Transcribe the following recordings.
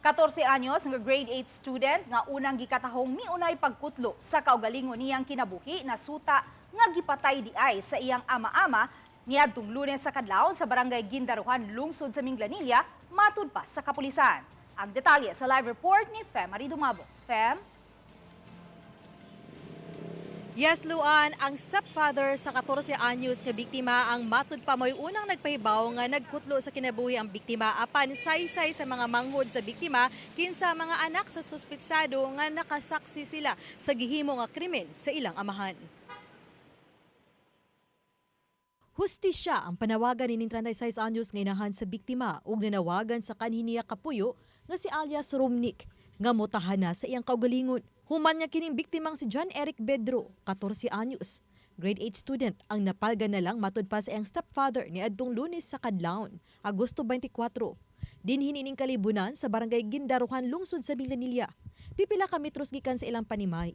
14 anyos nga grade 8 student nga unang gikatahong miunay pagkutlo sa kaugalingon niyang kinabuhi na suta nga gipatay di ay sa iyang ama-ama niadtong Lunes sa kadlawon sa barangay Gindaruhan, lungsod sa Minglanilla, matud pa sa kapulisan. Ang detalye sa live report ni Fem Marie Dumabo. Fem? Yes, Luan, ang stepfather sa 14 anyos nga biktima ang matud pa mo'y unang nagpahibaw nga nagkutlo sa kinabuhi ang biktima apan saysay sa mga manghod sa biktima kinsa mga anak sa suspitsado nga nakasaksi sila sa gihimo nga krimen sa ilang amahan. Hustisya ang panawagan ni 36 anyos nga inahan sa biktima ug nanawagan sa kanhiniya kapuyo nga si alias Romnick nga motahan na sa iyang kaugalingon. Human nga kining biktimang si John Eric Bedro, 14 anyos, grade 8 student, ang napalga na lang matud pa sa iyang stepfather ni adtong Lunes sa kadlawon, Agosto 24. Dinhin ining kalibunan sa barangay Gindaruhan, lungsod sa Minglanilla. Pipila ka metros gikan sa ilang panimay.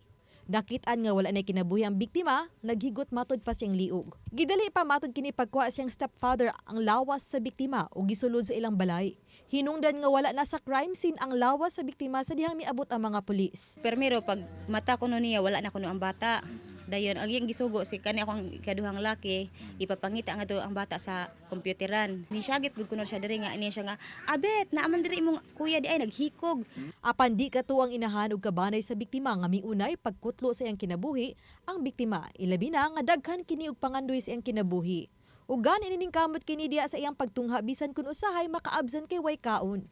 Nakitaan nga wala na kinabuhi ang biktima, naghigot matud pa siyang liog. Gidali pa matud kini pagkuha siyang stepfather ang lawas sa biktima o gisulod sa ilang balay. Hinungdan nga wala na sa crime scene ang lawas sa biktima sa dihang miabot ang mga pulis. Permiro pag mata ko no niya wala na kuno ang bata. Dayon ang iyang gisugo si kani akong ikaduhang laki ipapangita nga to ang bata sa kompyuteran. Ni syagit gud kuno siya diri nga ini siya nga abet naaman diri imong kuya di ay naghikog. Apan di katuwang inahan og kabanay sa biktima nga miunay pagkutlo sa iyang kinabuhi, ang biktima ilabi na nga daghan kini og pangandoy sa iyang kinabuhi. Ug gani ning kamot kini diha sa iyang pagtungha bisan kun usahay makaabsent kay way kaon.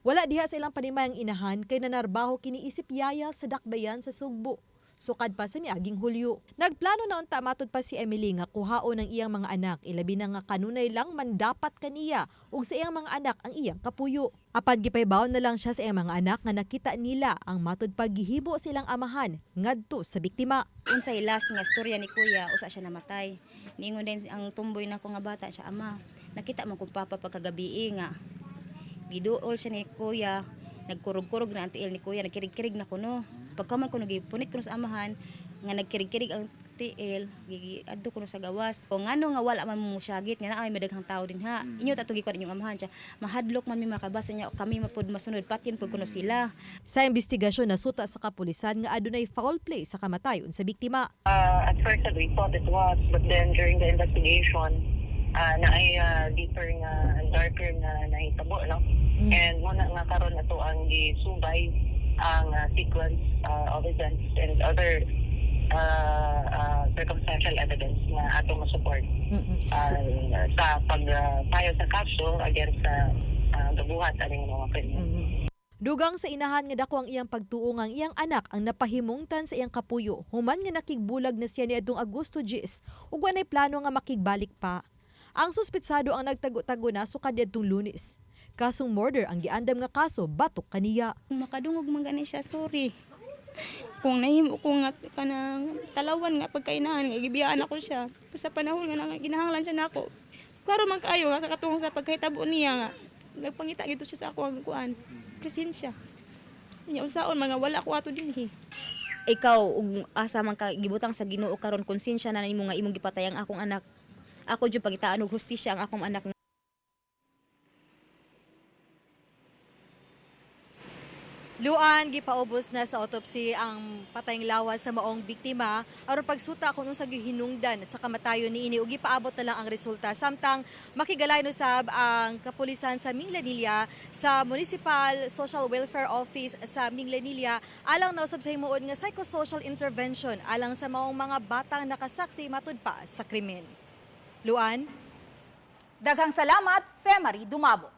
Wala diha sa ilang panimay ang inahan kay nanarbaho kini isip yaya sa dakbayan sa Sugbo. Sukad pa sa miaging Hulyo. Nagplano na unta matud pa si Emily nga kuhaon ang iyang mga anak, ilabi na nga kanunay lang man dapat kaniya ug sa iyang mga anak ang iyang kapuyo. Apan gipaybaw na lang siya sa iyang mga anak nga nakita nila ang matud paggihibo silang amahan ngadto sa biktima. Unsay last nga storya ni kuya usa siya namatay. Niingon din ang tumboy nako nga bata siya ama. Nakita man kung papa pagkagabi nga. Giduol siya ni kuya, nagkurog-kurog na ang tiil ni kuya, nagkirig-kirig na kuno. Pagkaman ko nagipunit ko sa amahan nga nagkirig-kirig ang tiil adto ko sa gawas o ngano nga wala man mo syagit nga naay madaghang tao din ha inyo tatugi ko inyong amahan siya mahadlok man mi makabasa niya kami mapud masunod patin pud kuno sila. Sa investigasyon nasuta sa kapulisan nga adunay foul play sa kamatayon sa biktima. At first we thought it was, but then during the investigation na ay deeper nga darker na nahitabo no. And muna nga karon ato ang gisubay ang sequence of events and other circumstantial evidence na ato masupport sa pagpayo sa kaso against sa gabuhat aning mga krimen. Dugang sa inahan nga dako ang iyang pagtuo nga ang iyang anak ang napahimungtan sa iyang kapuyo human nga nakigbulag na siya niadtong Agosto 10 ug walay plano nga makigbalik pa. Ang suspitsado ang nagtago-tago na sukad niadtong Lunes. Kasong murder ang giandam nga kaso batok kaniya. Makadungog man gani siya sorry. Kung nahimo ko nga kanang talawan nga pagkainahan nga gibiyaan ako siya sa panahon nga ginahanglan siya nako. Klaro man kaayo nga sa katungong sa pagkahitabo niya nga nagpangita gito siya sa ako ang kuan. Presensya. Nya usaon mga wala ko ato dinhi. Ikaw ug asa man ka gibutang sa Ginoo karon konsensya na nimo nga imong gipatay ang akong anak. Ako jud pagitaan og hustisya ang akong anak. Luan, gipaubos na sa autopsy ang patayng lawas sa maong biktima aron pagsuta kuno sa gihinungdan sa kamatayon niini ug gipaabot na lang ang resulta samtang makigalay no sab ang kapulisan sa Minglanilla sa Municipal Social Welfare Office sa Minglanilla alang na usab sa himuon nga psychosocial intervention alang sa maong mga batang nakasaksi matud pa sa krimen. Luan, Daghang salamat, Fem Marie Dumabo.